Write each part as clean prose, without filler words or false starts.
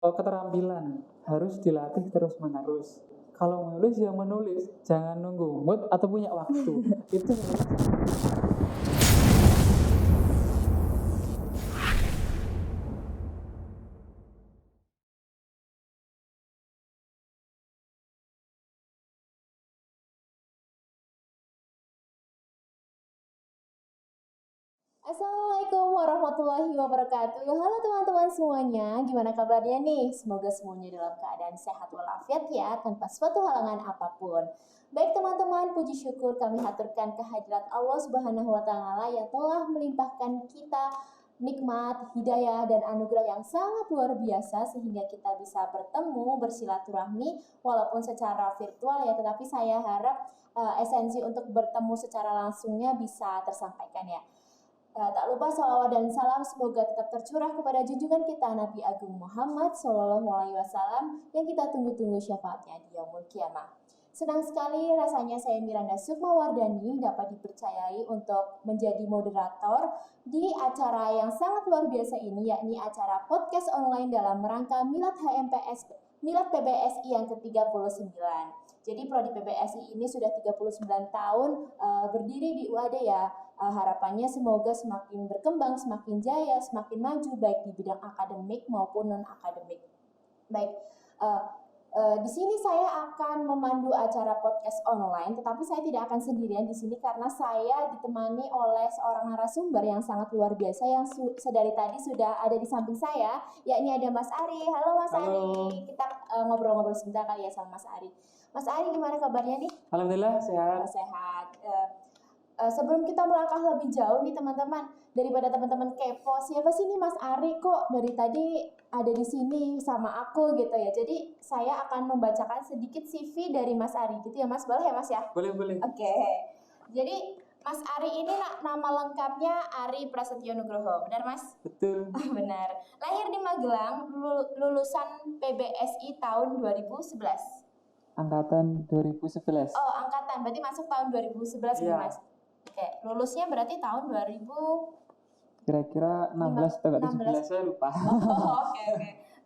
keterampilan harus dilatih terus-menerus. Kalau menulis ya menulis, jangan nunggu mood atau punya waktu. Itu Assalamualaikum warahmatullahi wabarakatuh. Halo teman-teman semuanya, gimana kabarnya nih? Semoga semuanya dalam keadaan sehat walafiat ya, tanpa suatu halangan apapun. Baik teman-teman, puji syukur kami haturkan kehadirat Allah Subhanahu wa taala yang telah melimpahkan kita nikmat, hidayah dan anugerah yang sangat luar biasa sehingga kita bisa bertemu, bersilaturahmi walaupun secara virtual ya, tetapi saya harap esensi untuk bertemu secara langsungnya bisa tersampaikan ya. Tak lupa salawat dan salam semoga tetap tercurah kepada junjungan kita Nabi Agung Muhammad SAW yang kita tunggu-tunggu syafaatnya di yaumul kiamah. Senang sekali rasanya saya Miranda Sukmawardani dapat dipercayai untuk menjadi moderator di acara yang sangat luar biasa ini, yakni acara podcast online dalam rangka Milad PBSI yang ke-39. Jadi Prodi PBSI ini sudah 39 tahun berdiri di UAD ya. Harapannya semoga semakin berkembang, semakin jaya, semakin maju baik di bidang akademik maupun non-akademik. Baik, di sini saya akan memandu acara podcast online, tetapi saya tidak akan sendirian di sini karena saya ditemani oleh seorang narasumber yang sangat luar biasa yang sedari tadi sudah ada di samping saya, yakni ada Mas Ari. Halo Mas Ari, kita ngobrol-ngobrol sebentar kali ya sama Mas Ari. Mas Ari, gimana kabarnya nih? Alhamdulillah sehat. Sehat. Sebelum kita melangkah lebih jauh nih teman-teman, daripada teman-teman kepo, siapa sih nih Mas Ari kok dari tadi ada di sini sama aku gitu ya. Jadi saya akan membacakan sedikit CV dari Mas Ari gitu ya Mas, boleh ya Mas ya? Boleh. Oke. Jadi Mas Ari ini nama lengkapnya Ari Prasetyo Nugroho, benar Mas? Betul. Benar. Lahir di Magelang, lulusan PBSI tahun 2011. Angkatan 2011. Oh, angkatan. Berarti masuk tahun 2011 nih Mas. Oke, lulusnya berarti tahun 2000 kira-kira 16 atau 17 saya lupa.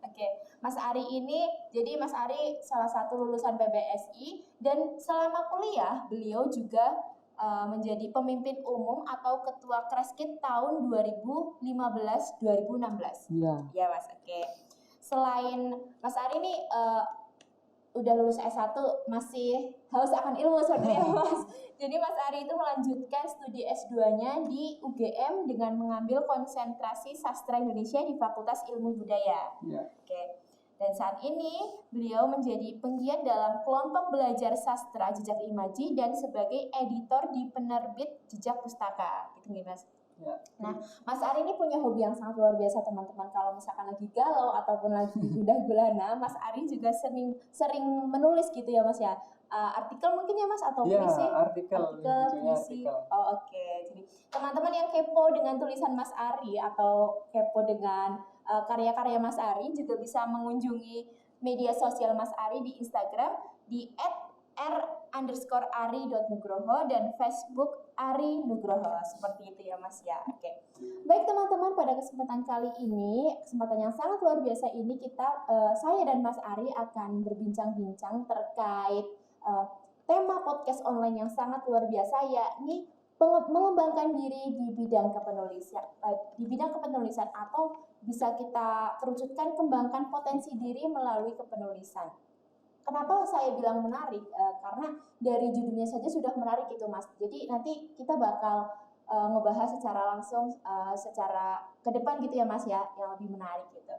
Oke. Mas Ari ini, jadi Mas Ari salah satu lulusan PBSI dan selama kuliah beliau juga menjadi pemimpin umum atau ketua Kreskit tahun 2015-2016. Iya. Ya Mas, oke. Selain Mas Ari ini udah lulus S1 masih haus akan ilmu sebenarnya Mas. Jadi Mas Ari itu melanjutkan studi S2-nya di UGM dengan mengambil konsentrasi sastra Indonesia di Fakultas Ilmu Budaya. Oke. Dan saat ini beliau menjadi penggiat dalam kelompok belajar sastra Jejak Imaji dan sebagai editor di penerbit Jejak Pustaka. Gitu nih Mas. Ya. Nah, Mas Ari ini punya hobi yang sangat luar biasa teman-teman. Kalau misalkan lagi galau ataupun lagi gundah gulana, Mas Ari juga sering menulis gitu ya Mas ya. Artikel mungkin ya Mas atau puisi? Artikel Puisi. Oh, oke. Jadi teman-teman yang kepo dengan tulisan Mas Ari atau kepo dengan karya-karya Mas Ari juga bisa mengunjungi media sosial Mas Ari di Instagram di @r_ari.nugroho dan Facebook Ari Nugroho. Seperti itu ya Mas ya. Oke. Baik teman-teman, pada kesempatan kali ini, kesempatan yang sangat luar biasa ini saya dan Mas Ari akan berbincang-bincang terkait tema podcast online yang sangat luar biasa, yakni mengembangkan diri di bidang kepenulisan atau bisa kita kerucutkan kembangkan potensi diri melalui kepenulisan. Kenapa saya bilang menarik? Karena dari judulnya saja sudah menarik itu Mas. Jadi nanti kita bakal ngebahas secara langsung secara ke depan gitu ya Mas ya, yang lebih menarik gitu.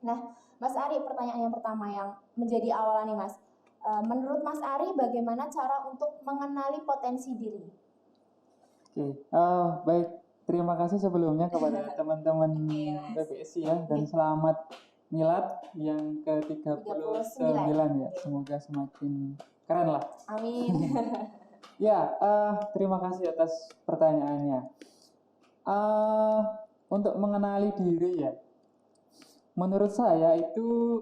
Nah, Mas Ari, pertanyaan yang pertama yang menjadi awalan nih Mas. Menurut Mas Ari, bagaimana cara untuk mengenali potensi diri? Oke, baik. Terima kasih sebelumnya kepada teman-teman PBSI ya, dan selamat Milad yang ke-39 ya. Semoga semakin keren lah. Amin. Ya, terima kasih atas pertanyaannya. Untuk mengenali diri ya, menurut saya itu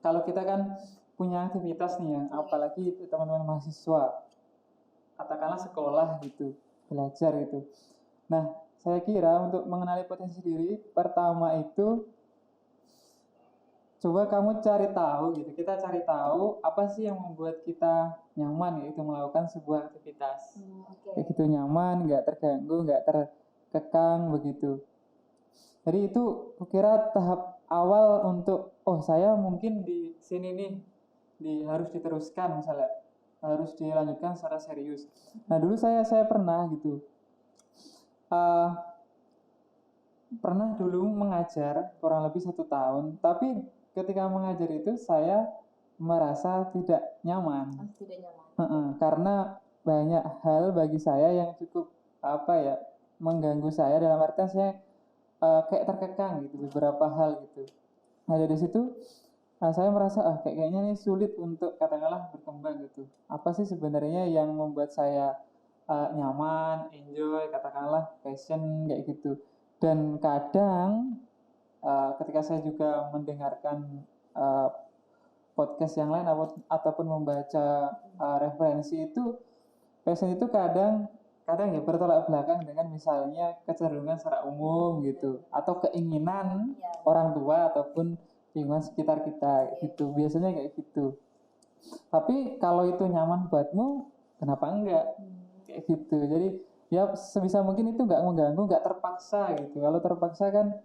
kalau kita kan punya aktivitas nih ya, apalagi teman-teman mahasiswa, katakanlah sekolah gitu, belajar gitu. Nah, saya kira untuk mengenali potensi diri, pertama itu coba kamu cari tahu gitu. Kita cari tahu apa sih yang membuat kita nyaman yaitu melakukan sebuah aktivitas. Kayak gitu, nyaman, nggak terganggu, nggak terkekang begitu. Jadi itu kukira tahap awal untuk saya mungkin di sini nih harus diteruskan, misalnya harus dilanjutkan secara serius. Nah dulu saya pernah gitu, pernah dulu mengajar kurang lebih 1 tahun, tapi ketika mengajar itu saya merasa tidak nyaman. Tidak nyaman. Karena banyak hal bagi saya yang cukup mengganggu saya, dalam artian saya kayak terkekang gitu, beberapa hal gitu. Nah dari situ saya merasa kayaknya nih sulit untuk katakanlah berkembang gitu. Apa sih sebenarnya yang membuat saya nyaman, enjoy, katakanlah passion kayak gitu. Dan kadang ketika saya juga mendengarkan podcast yang lain ataupun membaca referensi itu, passion itu kadang ya bertolak belakang dengan misalnya kecenderungan secara umum gitu, atau keinginan orang tua ataupun lingkungan sekitar kita gitu, biasanya kayak gitu. Tapi kalau itu nyaman buatmu, kenapa enggak? Kayak gitu. Jadi ya sebisa mungkin itu nggak mengganggu, nggak terpaksa gitu. Kalau terpaksa kan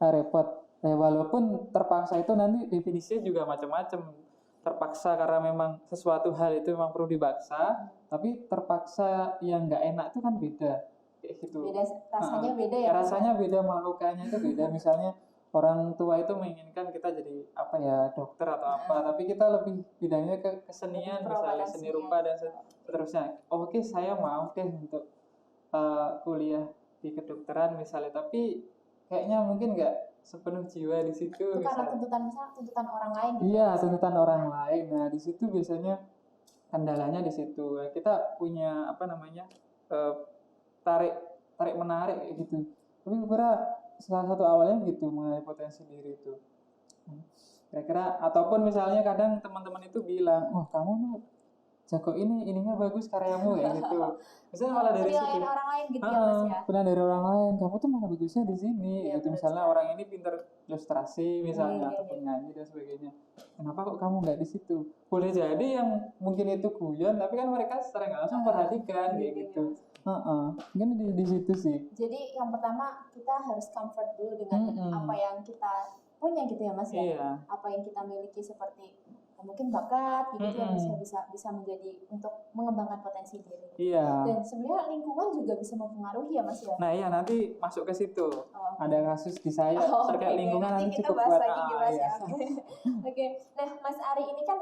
repot. Walaupun terpaksa itu nanti definisinya juga macam-macam. Terpaksa karena memang sesuatu hal itu memang perlu dipaksa, tapi terpaksa yang nggak enak itu kan beda. Kayak gitu. Beda, rasanya beda ya. Rasanya beda, melakukannya itu beda. Misalnya orang tua itu menginginkan kita jadi dokter atau apa, tapi kita lebih bidangnya ke kesenian, misalnya seni rupa dan seterusnya. Oke, saya mau deh untuk kuliah di kedokteran misalnya, tapi kayaknya mungkin nggak sepenuh jiwa di situ. Itu karena tuntutan orang lain gitu. Iya, tuntutan orang lain. Nah di situ biasanya kendalanya di situ. Kita punya tarik menarik gitu. Tapi kira salah satu awalnya gitu, mengenai potensi diri itu. Kira-kira, ataupun misalnya kadang teman-teman itu bilang, kamu tuh jago ininya bagus karyamu ya gitu. Misalnya malah dari penilaian orang lain gitu ya Mas ya. Penilaian dari orang lain, kamu tuh malah bagusnya di sini gitu. Misalnya orang ini pintar ilustrasi misalnya ataupun nyanyi dan sebagainya. Kenapa kok kamu nggak di situ? Boleh jadi yang mungkin itu guyon, tapi kan mereka secara nggak langsung perhatikan kayak gitu. Mungkin di situ sih. Jadi yang pertama kita harus comfort dulu dengan apa yang kita punya gitu ya Mas ya. Iya. Apa yang kita miliki, seperti mungkin bakat gitu yang bisa menjadi untuk mengembangkan potensi diri. Iya. Dan sebenarnya lingkungan juga bisa mempengaruhi ya Mas ya. Nah iya, nanti masuk ke situ. Ada kasus di saya terkait lingkungan, nanti kita cukup bahas buat lagi Mas ya. Oke. Nah Mas Ari ini kan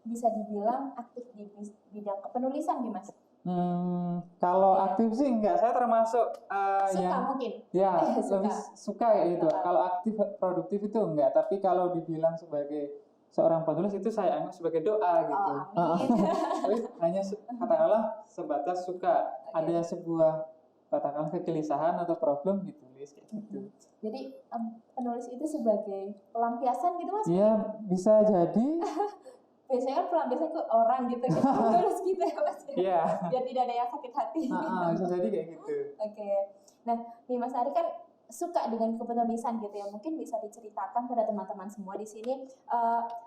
bisa dibilang aktif di bidang kepenulisan nih Mas. Kalau aktif sih enggak, saya termasuk suka mungkin. Ya, lebih suka kayak gitu. Kalau aktif produktif itu enggak, tapi kalau dibilang sebagai seorang penulis itu saya anggap sebagai doa gitu. Tapi hanya katakanlah sebatas suka. Ada sebuah katakanlah kegelisahan atau problem ditulis kayak gitu. Jadi penulis itu sebagai pelampiasan gitu Mas? Iya, bisa jadi. Biasanya kan pelampiasan ke orang gitu kan, penulis gitu ya Mas. Iya. Biar tidak ada yang sakit hati. Bisa jadi kayak gitu. Oke. Nah, nih Mas Ari kan suka dengan kepenulisan gitu ya, mungkin bisa diceritakan pada teman-teman semua di sini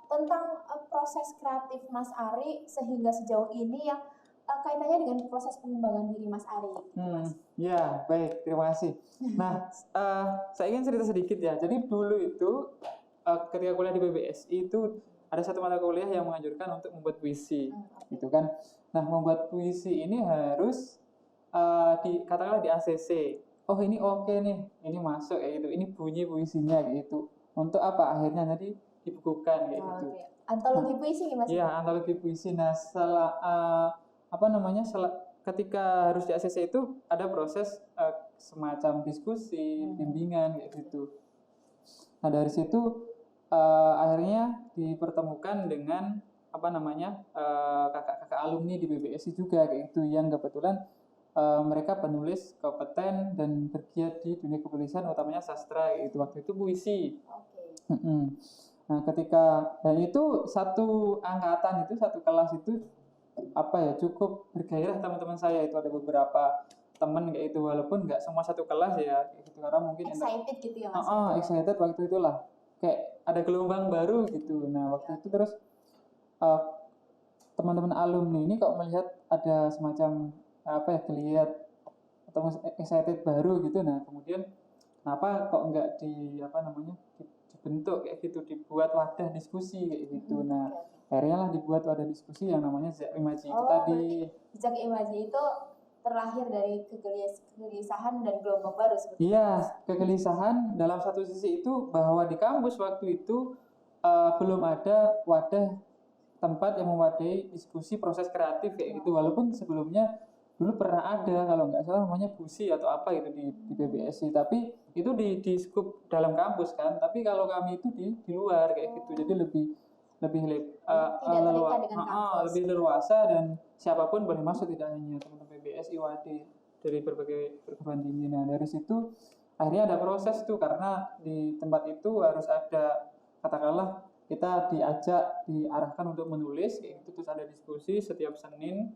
tentang proses kreatif Mas Ari sehingga sejauh ini yang kaitannya dengan proses pengembangan diri Mas Ari. Mas. Ya, baik, terima kasih. Nah, saya ingin cerita sedikit ya. Jadi dulu itu ketika kuliah di BBSI itu ada satu mata kuliah yang menganjurkan untuk membuat puisi, gitu kan. Nah, membuat puisi ini harus katakanlah di ACC. Ini oke nih, ini masuk kayak gitu, ini bunyi puisinya kayak gitu. Untuk apa? Akhirnya nanti dibukukan kayak gitu. Okay. Antologi puisi nih Mas? Iya, antologi puisi. Nah, ketika harus di ACC itu ada proses semacam diskusi, bimbingan kayak gitu. Nah, dari situ akhirnya dipertemukan dengan kakak-kakak alumni di BBSI juga kayak gitu, yang kebetulan mereka penulis kompeten dan bergiat di dunia kepenulisan, utamanya sastra itu, waktu itu puisi. Nah dan itu satu angkatan itu, satu kelas itu cukup bergairah teman-teman saya itu, ada beberapa teman kayak itu, walaupun nggak semua satu kelas ya kayak gitu, karena mungkin excited gitu ya Mas. Excited waktu itulah kayak ada gelombang baru gitu. Nah waktu itu terus uh, teman-teman alumni ini kok melihat ada semacam apa ya, geliat atau excited baru gitu. Nah kemudian kenapa kok nggak dibentuk kayak gitu, dibuat wadah diskusi kayak gitu. Nah akhirnya lah dibuat wadah diskusi yang namanya Zek Imaji itu tadi. Zek Imaji itu terlahir dari kegelisahan dan gelombang baru seperti Iya, kegelisahan dalam satu sisi itu bahwa di kampus waktu itu belum ada wadah tempat yang mewadai diskusi proses kreatif kayak gitu. Walaupun sebelumnya dulu pernah ada, kalau nggak salah namanya busi atau apa gitu di PBSI, tapi itu di skup dalam kampus kan. Tapi kalau kami itu di luar kayak gitu, jadi lebih lebih leluasa dan siapapun boleh masuk, tidak hanya teman-teman PBSI, WAD dari berbagai perguruan tinggi. Nah dari situ akhirnya ada proses tuh, karena di tempat itu harus ada, katakanlah kita diarahkan untuk menulis kayak gitu, terus ada diskusi setiap Senin,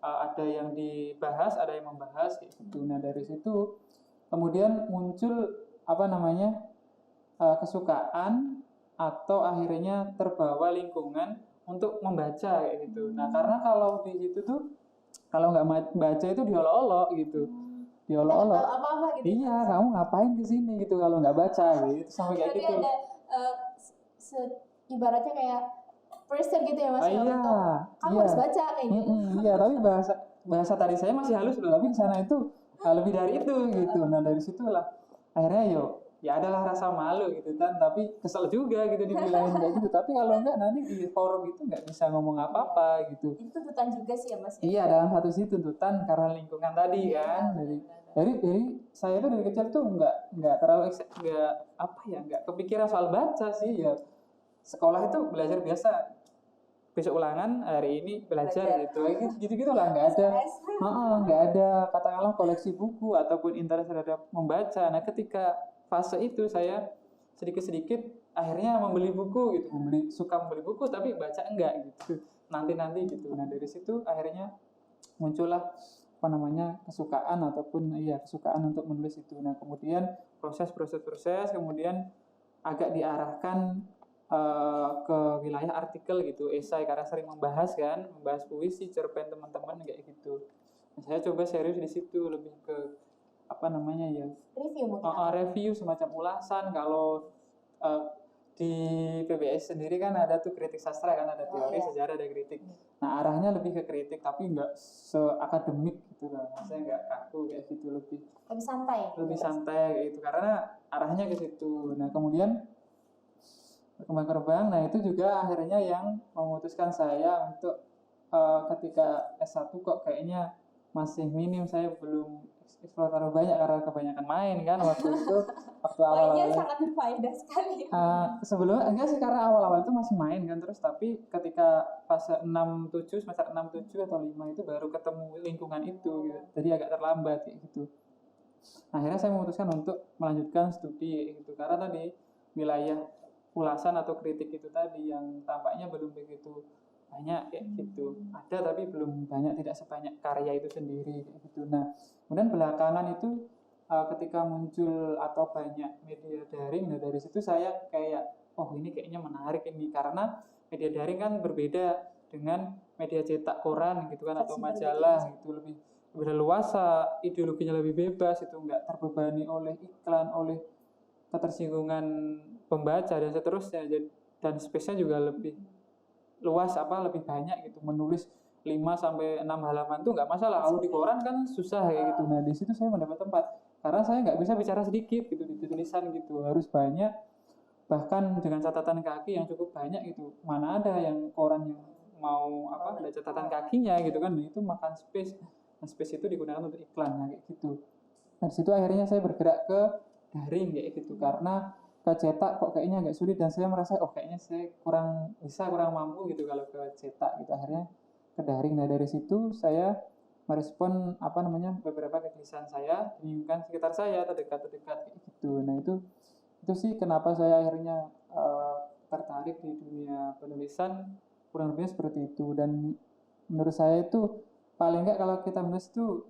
ada yang dibahas, ada yang membahas kayak gitu. Nah dari situ kemudian muncul kesukaan atau akhirnya terbawa lingkungan untuk membaca kayak gitu. Nah karena kalau di situ tuh kalau nggak baca itu diolok-olok gitu, diolok-olok. Apa-apa gitu. Iya, kamu ngapain di sini gitu kalau nggak baca gitu, sampai kayak gitu. Ada ibaratnya kayak pressure gitu ya Mas. Iya, kamu harus baca kayak gitu. Iya, tapi bahasa tadi saya masih halus loh, tapi di sana itu lebih dari itu gitu. Nah dari situlah akhirnya ya adalah rasa malu gitu kan, tapi kesel juga gitu dibilangin kayak gitu. Tapi kalau enggak nanti di forum itu nggak bisa ngomong apa-apa gitu. Itu tuntutan juga sih ya Mas. Iya, dalam satu sisi tuntutan karena lingkungan tadi kan. Dari saya tuh dari kecil tuh nggak terlalu nggak kepikiran soal baca sih ya. Sekolah itu belajar biasa, besok ulangan, hari ini belajar gitu lah, nggak ada katakanlah koleksi buku ataupun interest terhadap membaca. Nah ketika fase itu saya sedikit akhirnya membeli buku gitu, suka membeli buku tapi baca enggak gitu, nanti gitu. Nah dari situ akhirnya muncullah kesukaan untuk menulis itu. Nah kemudian proses kemudian agak diarahkan ke wilayah artikel gitu, esai, karena sering membahas puisi, cerpen teman-teman kayak gitu. Nah, saya coba serius di situ, lebih ke review semacam ulasan. Kalau di PBS sendiri kan ada tuh kritik sastra kan, ada teori sejarah, ada kritik. Nah arahnya lebih ke kritik tapi nggak seakademik gitu lah, saya nggak kaku kayak gitu, lebih santai kayak gitu karena arahnya ke situ. Nah kemudian berkembang. Nah itu juga akhirnya yang memutuskan saya untuk ketika S1 kok kayaknya masih minim, saya belum eksplor terlalu banyak karena kebanyakan main kan waktu itu. Waktu awal-awal sangat berfaedah sekali. Sebelumnya enggak sih, karena awal-awal itu masih main kan, terus tapi ketika fase 6-7, semester 6-7 atau 5 itu baru ketemu lingkungan itu gitu. Jadi agak terlambat kayak gitu. Nah, akhirnya saya memutuskan untuk melanjutkan studi gitu, karena tadi wilayah ulasan atau kritik itu tadi yang tampaknya belum begitu banyak kayak gitu. Ada tapi belum banyak, tidak sebanyak karya itu sendiri kayak gitu. Nah kemudian belakangan itu ketika muncul atau banyak media daring, nah dari situ saya kayak ini kayaknya menarik ini, karena media daring kan berbeda dengan media cetak koran gitu kan, atau majalah gitu, lebih leluasa, ideologinya lebih bebas, itu nggak terbebani oleh iklan, oleh ketersinggungan pembaca dan seterusnya, dan space-nya juga lebih luas, lebih banyak gitu. Menulis 5-6 halaman tuh nggak masalah, kalau di koran kan susah kayak gitu. Nah di situ saya mendapat tempat, karena saya nggak bisa bicara sedikit gitu di tulisan gitu, harus banyak, bahkan dengan catatan kaki yang cukup banyak gitu. Mana ada yang koran yang mau ada catatan kakinya gitu kan. Nah, itu makan space. Nah, space itu digunakan untuk iklan kayak gitu. Nah, di situ akhirnya saya bergerak ke daring kayak gitu, karena ke cetak kok kayaknya agak sulit, dan saya merasa kayaknya saya kurang mampu gitu kalau ke cetak gitu. Akhirnya ke daring. Nah dari situ saya merespon beberapa kegelisahan saya di lingkungan sekitar saya, terdekat kayak gitu. Nah itu sih kenapa saya akhirnya tertarik di dunia penulisan, kurang lebih seperti itu. Dan menurut saya itu paling enggak kalau kita menulis itu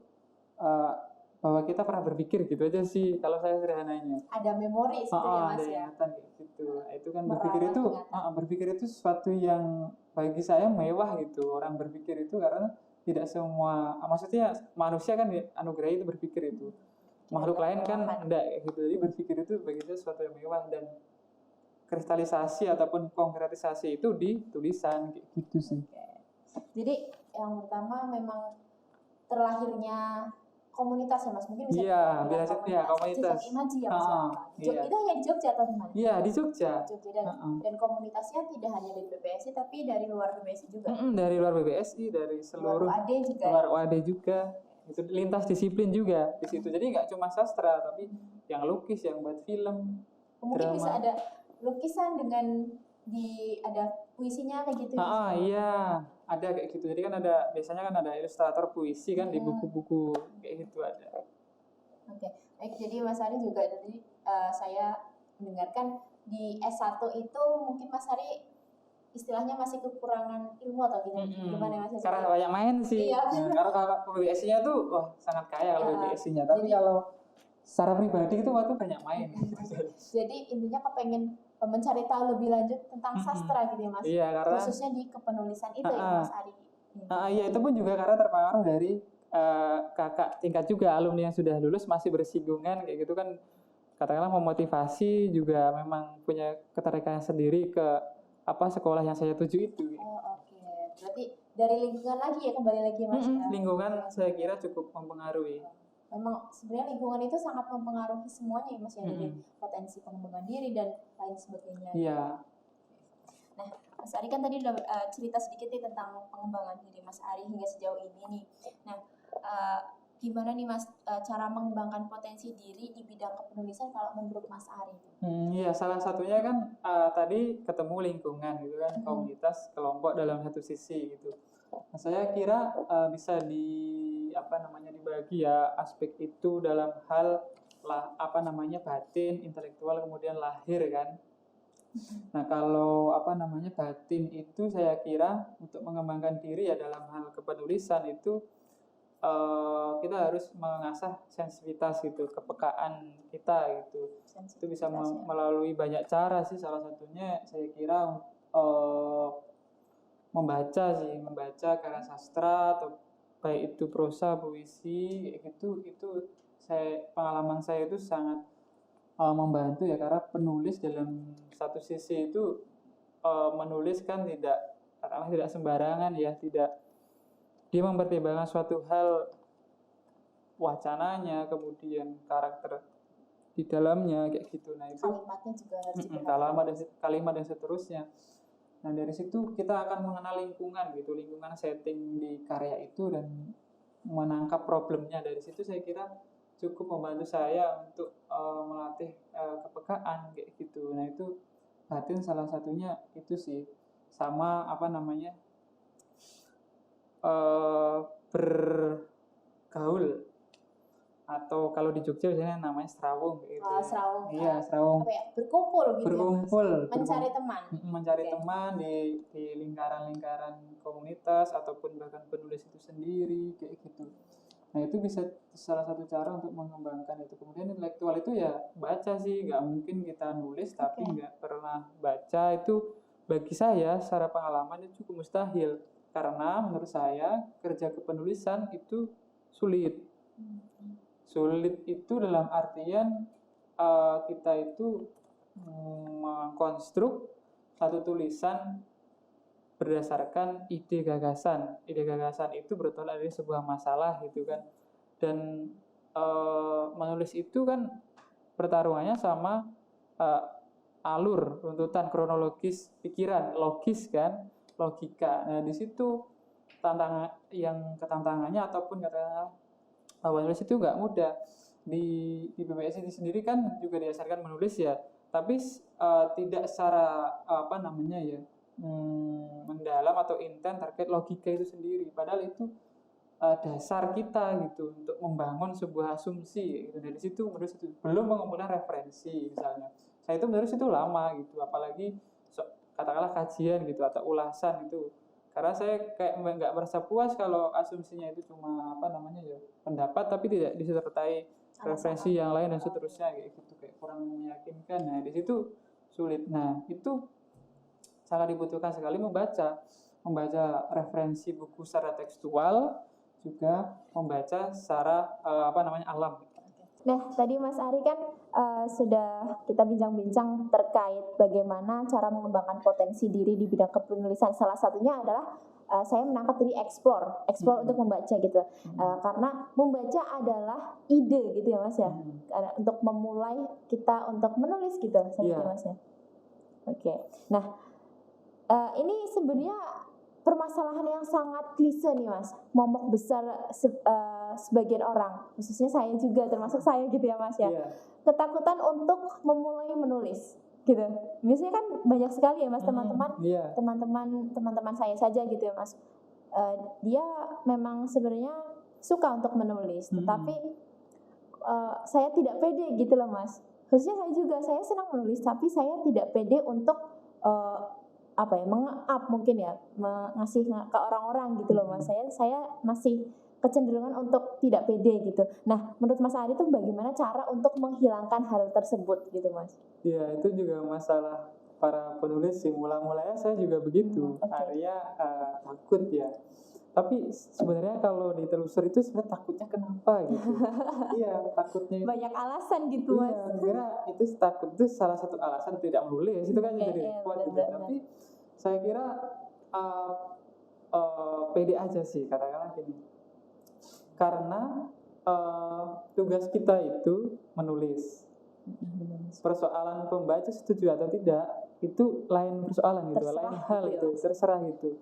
bahwa kita pernah berpikir gitu aja sih kalau saya sederhananya. Ada memori situ ya Ada Mas ya. ingatan kayak gitu. Nah, itu kan Merawat ingatan. berpikir itu sesuatu yang bagi saya mewah gitu. Orang berpikir itu karena tidak semua, maksudnya manusia kan anugerah itu berpikir itu. Makhluk lain kan enggak kayak gitu. Jadi berpikir itu bagi saya sesuatu yang mewah, dan kristalisasi ataupun konkretisasi itu di tulisan kayak gitu sih. Jadi yang pertama memang terlahirnya komunitas ya Mas, mungkin bisa Iya, dibilang komunitas. Jejak Imaji ya Mas Iya. Itu hanya di Jogja atau di mana? Iya, di Jogja. Dan komunitasnya tidak hanya dari BPSI tapi dari luar BPSI juga. Dari luar BPSI, dari seluruh luar UAD juga. Luar UAD juga. Itu lintas disiplin juga di situ. Jadi nggak cuma sastra, tapi yang lukis, yang buat film, mungkin drama. bisa ada lukisan dengan ada puisinya kayak gitu. Iya, ada kayak gitu. Jadi kan biasanya kan ada ilustrator puisi kan di buku-buku kayak gitu ada. Oke, baik. Jadi Mas Ari juga tadi saya mendengarkan di S1 itu mungkin Mas Ari istilahnya masih kekurangan ilmu atau gimana Mas? Karena banyak main sih. Iya. Karena kalau BPSI-nya tuh sangat kaya kalau BPSI-nya. Tapi kalau secara pribadi itu waktu banyak main. Jadi intinya kepengen mencari tahu lebih lanjut tentang sastra gitu ya Mas. Iya, karena khususnya di kepenulisan itu ya Mas Ari. Iya, itu pun juga karena terpengaruh dari kakak tingkat juga, alumni yang sudah lulus masih bersinggungan kayak gitu kan, katakanlah memotivasi, juga memang punya ketertarikan sendiri ke sekolah yang saya tuju itu. Oke. Berarti dari lingkungan lagi ya, kembali lagi Mas. Lingkungan saya kira cukup mempengaruhi. Memang sebenarnya lingkungan itu sangat mempengaruhi semuanya ya Mas ya, dari potensi pengembangan diri dan lain sebagainya. Iya. Nah, Mas Ari kan tadi udah cerita sedikit nih tentang pengembangan diri Mas Ari hingga sejauh ini nih. Nah, gimana nih Mas cara mengembangkan potensi diri di bidang kepenulisan kalau menurut Mas Ari? Iya, salah satunya kan tadi ketemu lingkungan gitu kan, komunitas, kelompok dalam satu sisi gitu. Nah, saya kira bisa dibagi ya aspek itu dalam hal batin, intelektual, kemudian lahir kan. Nah, kalau batin itu saya kira untuk mengembangkan diri ya dalam hal kepenulisan itu kita harus mengasah sensitivitas gitu, kepekaan kita gitu. Itu bisa melalui banyak cara sih, salah satunya saya kira membaca karya sastra, atau baik itu prosa, puisi gitu. Itu pengalaman saya itu sangat membantu ya, karena penulis dalam satu sisi itu menulis kan tidak sembarangan ya, dia mempertimbangkan suatu hal, wacananya, kemudian karakter di dalamnya kayak gitu. Nah, itu kalimatnya juga harus kalimat dan seterusnya. Nah, dari situ kita akan mengenal lingkungan gitu, lingkungan setting di karya itu, dan menangkap problemnya. Dari situ saya kira cukup membantu saya untuk melatih kepekaan kayak gitu. Nah, itu batin salah satunya itu sih, sama bergaul, atau kalau di Jogja biasanya namanya serawung gitu. Serawung. Iya, serawung. Berkumpul gitu. Mencari teman di lingkaran-lingkaran komunitas ataupun bahkan penulis itu sendiri kayak gitu. Nah, itu bisa salah satu cara untuk mengembangkan itu. Kemudian intelektual itu ya baca sih, nggak mungkin kita nulis tapi nggak pernah baca. Itu bagi saya secara pengalaman itu cukup mustahil, karena menurut saya kerja kepenulisan itu sulit. Sulit itu dalam artian kita itu mengkonstruk satu tulisan berdasarkan ide gagasan. Ide gagasan itu bertolak dari sebuah masalah gitu kan. Dan menulis itu kan pertarungannya sama alur, runtutan kronologis pikiran, logis kan, logika. Nah, di situ ketantangannya ataupun katakanlah menulis itu nggak mudah. Di BPSI ini sendiri kan juga diajarkan menulis ya, tapi tidak secara mendalam atau intens terkait logika itu sendiri. Padahal itu dasar kita gitu untuk membangun sebuah asumsi gitu. Dari situ menulis itu belum mengumpulkan referensi misalnya. Saya itu menulis itu lama gitu, apalagi katakanlah kajian gitu atau ulasan itu Karena saya kayak nggak merasa puas kalau asumsinya itu cuma apa namanya ya pendapat, tapi tidak disertai referensi yang lain dan seterusnya kayak gitu, kayak kurang meyakinkan. Nah di situ sulit. Nah itu sangat dibutuhkan sekali membaca referensi buku secara tekstual, juga membaca secara apa namanya alam. Nah, tadi Mas Ari kan sudah kita bincang-bincang terkait bagaimana cara mengembangkan potensi diri di bidang kepenulisan. Salah satunya adalah saya menangkap tadi explore untuk membaca gitu. Karena membaca adalah ide gitu ya Mas ya. Untuk memulai kita untuk menulis gitu, seperti Mas ya. Oke. Nah, ini sebenarnya permasalahan yang sangat klise nih Mas, momok besar sebagian orang, khususnya saya juga, termasuk saya gitu ya Mas ya, ketakutan untuk memulai menulis gitu. Biasanya kan banyak sekali ya Mas teman-teman saya saja gitu ya Mas, dia memang sebenarnya suka untuk menulis, tetapi saya tidak pede gitu loh Mas. Khususnya saya senang menulis, tapi saya tidak pede untuk menge-up mungkin ya, ngasih ke orang-orang gitu loh Mas. Saya masih kecenderungan untuk tidak pede gitu. Nah, menurut Mas Ari itu bagaimana cara untuk menghilangkan hal tersebut gitu Mas? Iya, itu juga masalah para penulis sih. Mula-mulanya saya juga begitu. Arya takut ya. Tapi sebenarnya kalau ditelusuri itu sebenarnya takutnya kenapa gitu. Iya, takutnya itu banyak alasan gitu Mas. Iya, kira itu takut itu salah satu alasan tidak menulis, itu kan jadi kuat gitu. Tapi saya kira pede aja sih, katakanlah gini. Karena tugas kita itu menulis. Persoalan pembaca setuju atau tidak itu lain persoalan gitu, lain hal itu, terserah gitu.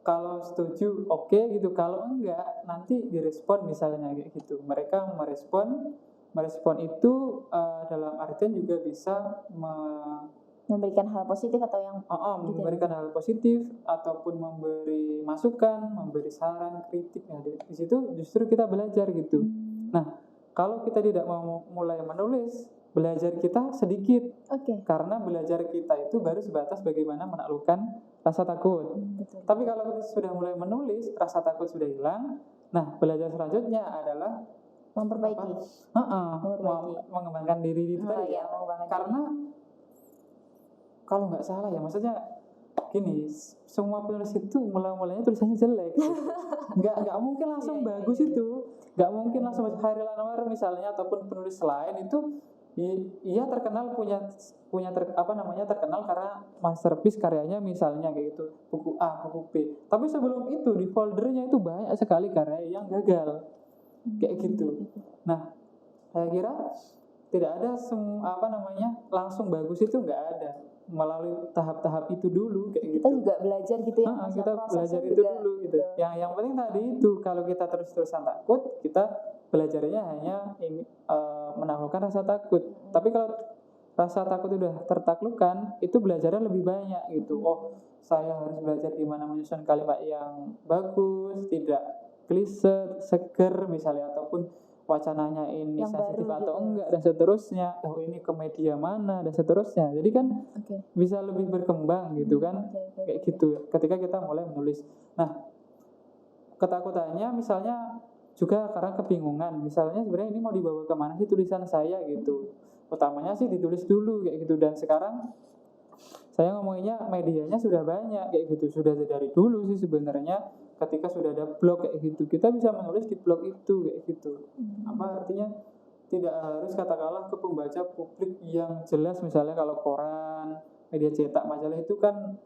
Kalau setuju oke gitu, kalau enggak nanti direspon misalnya kayak gitu. Mereka merespon itu dalam artian juga bisa memberikan hal positif atau yang memberikan hal positif ataupun memberi masukan, memberi saran, kritik. Nah, di situ justru kita belajar gitu. Nah, kalau kita tidak mau mulai menulis, belajar kita sedikit. Karena belajar kita itu baru sebatas bagaimana menaklukkan rasa takut. Tapi kalau kita sudah mulai menulis, rasa takut sudah hilang. Nah, belajar selanjutnya adalah memperbaiki. Mengembangkan diri itu tadi. Karena kalau nggak salah ya, maksudnya gini, semua penulis itu mulanya tulisannya jelek gitu. nggak mungkin langsung bagus itu, nggak mungkin langsung Chairil Anwar misalnya ataupun penulis lain itu ia terkenal terkenal karena masterpiece karyanya misalnya kayak gitu, buku A, buku B. Tapi sebelum itu di foldernya itu banyak sekali karya yang gagal kayak gitu. Nah, saya kira tidak ada langsung bagus itu nggak ada, melalui tahap-tahap itu dulu kayak gitu. Kita juga belajar gitu ya. Kita belajar itu dulu gitu. Yang penting tadi itu, kalau kita terus-terusan takut, kita belajarnya hanya menaklukkan rasa takut. Tapi kalau rasa takut udah tertaklukkan, itu belajarnya lebih banyak gitu. Oh, saya harus belajar gimana menyusun kalimat yang bagus, tidak klise, seger misalnya, ataupun wacananya ini yang sensitif atau enggak, dan seterusnya. Oh, ini ke media mana, dan seterusnya. Jadi kan bisa lebih berkembang gitu kan. Kayak gitu ketika kita mulai menulis. Nah, ketakutannya misalnya juga karena kebingungan. Misalnya sebenarnya ini mau dibawa kemana sih tulisan saya gitu. Utamanya sih ditulis dulu kayak gitu. Dan sekarang saya ngomonginnya medianya sudah banyak kayak gitu. Sudah dari dulu sih sebenarnya, ketika sudah ada blog kayak gitu, kita bisa menulis di blog itu kayak gitu. Apa artinya? Tidak harus katakanlah ke pembaca publik yang jelas. Misalnya kalau koran, media cetak, majalah itu kan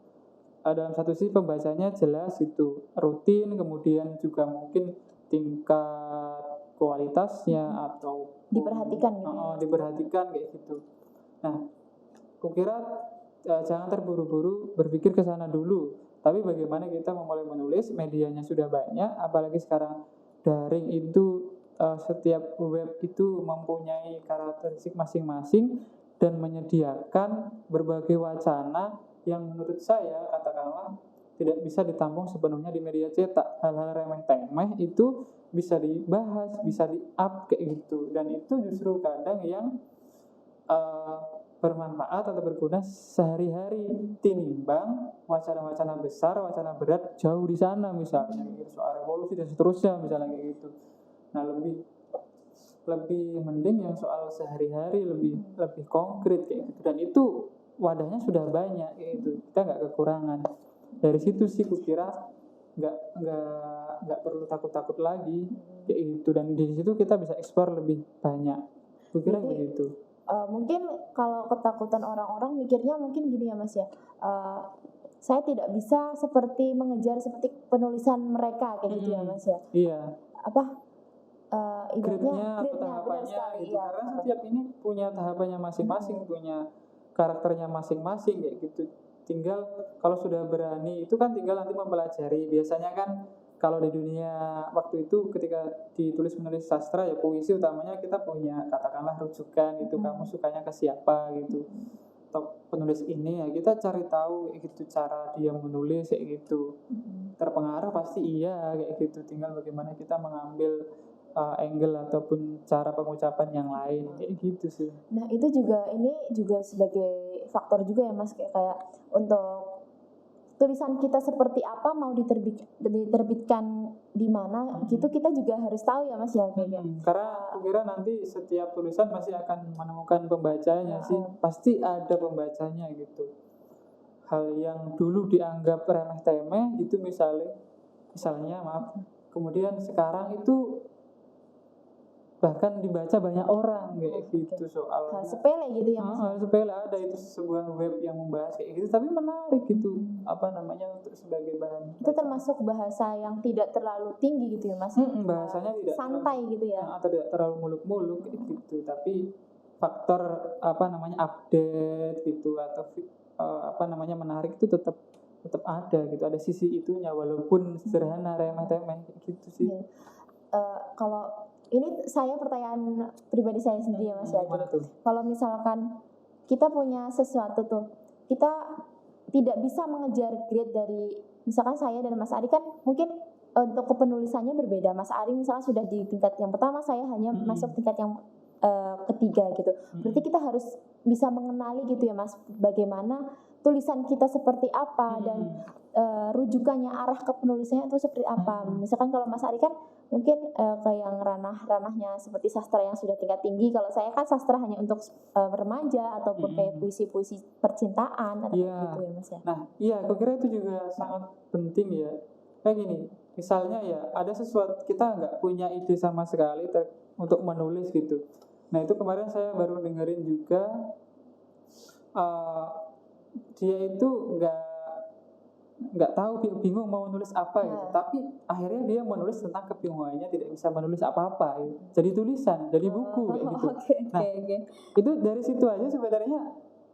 dalam satu sisi pembacanya jelas itu rutin, kemudian juga mungkin tingkat kualitasnya atau diperhatikan gitu. Diperhatikan kayak gitu. Nah, kukira jangan terburu-buru berpikir ke sana dulu. Tapi bagaimana kita memulai menulis, medianya sudah banyak, apalagi sekarang daring itu setiap web itu mempunyai karakteristik masing-masing dan menyediakan berbagai wacana yang menurut saya katakanlah tidak bisa ditampung sepenuhnya di media cetak. Hal-hal remeh-temeh itu bisa dibahas, bisa di-up kayak gitu. Dan itu justru kadang yang bermanfaat atau berguna sehari-hari, tinimbang wacana-wacana besar, wacana berat jauh di sana misalnya gitu, soal revolusi dan seterusnya misalnya kayak gitu. Nah, lebih mending yang soal sehari-hari, lebih konkret kayak gitu, dan itu wadahnya sudah banyak kayak gitu, kita nggak kekurangan. Dari situ sih kukira nggak perlu takut-takut lagi kayak gitu, dan di situ kita bisa eksplor lebih banyak, kukira Jadi, begitu. Mungkin kalau ketakutan orang-orang mikirnya mungkin gini ya Mas ya, saya tidak bisa seperti mengejar seperti penulisan mereka kayak gitu ya Mas ya. Iya, Ibaratnya gridnya atau benar tahapannya sekali gitu, ya. karena setiap ini punya tahapannya masing-masing, punya karakternya masing-masing kayak gitu. Tinggal kalau sudah berani itu kan tinggal nanti mempelajari. Biasanya kan kalau di dunia waktu itu ketika ditulis menulis sastra ya puisi utamanya, kita punya katakanlah rujukan itu, kamu sukanya ke siapa gitu, atau penulis ini ya kita cari tahu kayak gitu cara dia menulis kayak gitu. Terpengaruh pasti iya kayak gitu, tinggal bagaimana kita mengambil angle ataupun cara pengucapan yang lain kayak gitu sih. Nah itu juga, ini juga sebagai faktor juga ya Mas, kayak untuk tulisan kita seperti apa, mau diterbitkan di mana gitu, kita juga harus tahu ya Mas ya kayaknya. Karena aku kira nanti setiap tulisan pasti akan menemukan pembacanya sih, pasti ada pembacanya gitu. Hal yang dulu dianggap remeh-temeh gitu misalnya maaf, kemudian sekarang itu bahkan dibaca banyak orang kayak gitu, soal Hal sepele gitu ya Mas. hal sepele, ada itu sebuah web yang membahas kayak gitu, tapi menarik gitu, apa namanya, untuk sebagai bahan Itu termasuk bahasa yang tidak terlalu tinggi gitu ya Mas. bahasanya tidak Santai gitu ya. atau tidak terlalu muluk-muluk kayak gitu, tapi faktor apa namanya update gitu atau apa namanya menarik itu tetap ada gitu, ada sisi itunya walaupun sederhana, remeh-temeh gitu sih. Kalau ini saya pertanyaan pribadi saya sendiri ya Mas ya. Gimana tuh? Kalau misalkan kita punya sesuatu tuh, kita tidak bisa mengejar grade dari, misalkan saya dan Mas Ari kan mungkin untuk kepenulisannya berbeda. Mas Ari misalnya sudah di tingkat yang pertama, saya hanya masuk tingkat yang ketiga gitu. Berarti kita harus bisa mengenali gitu ya Mas, bagaimana tulisan kita seperti apa dan rujukannya, arah kepenulisannya itu seperti apa. Misalkan kalau Mas Ari kan mungkin ke yang ranahnya seperti sastra yang sudah tingkat tinggi. Kalau saya kan sastra hanya untuk remaja ataupun kayak puisi-puisi percintaan atau gitu ya Mas ya. Nah iya, aku kira itu juga sangat penting ya. Kayak gini, misalnya ya ada sesuatu kita nggak punya ide sama sekali untuk menulis gitu. Nah itu kemarin saya baru dengerin juga, dia itu nggak tahu, bingung mau nulis apa gitu, tapi akhirnya dia menulis tentang kebingungannya, tidak bisa menulis apa-apa gitu. Jadi tulisan, jadi buku kayak gitu. Nah itu dari situ aja sebenarnya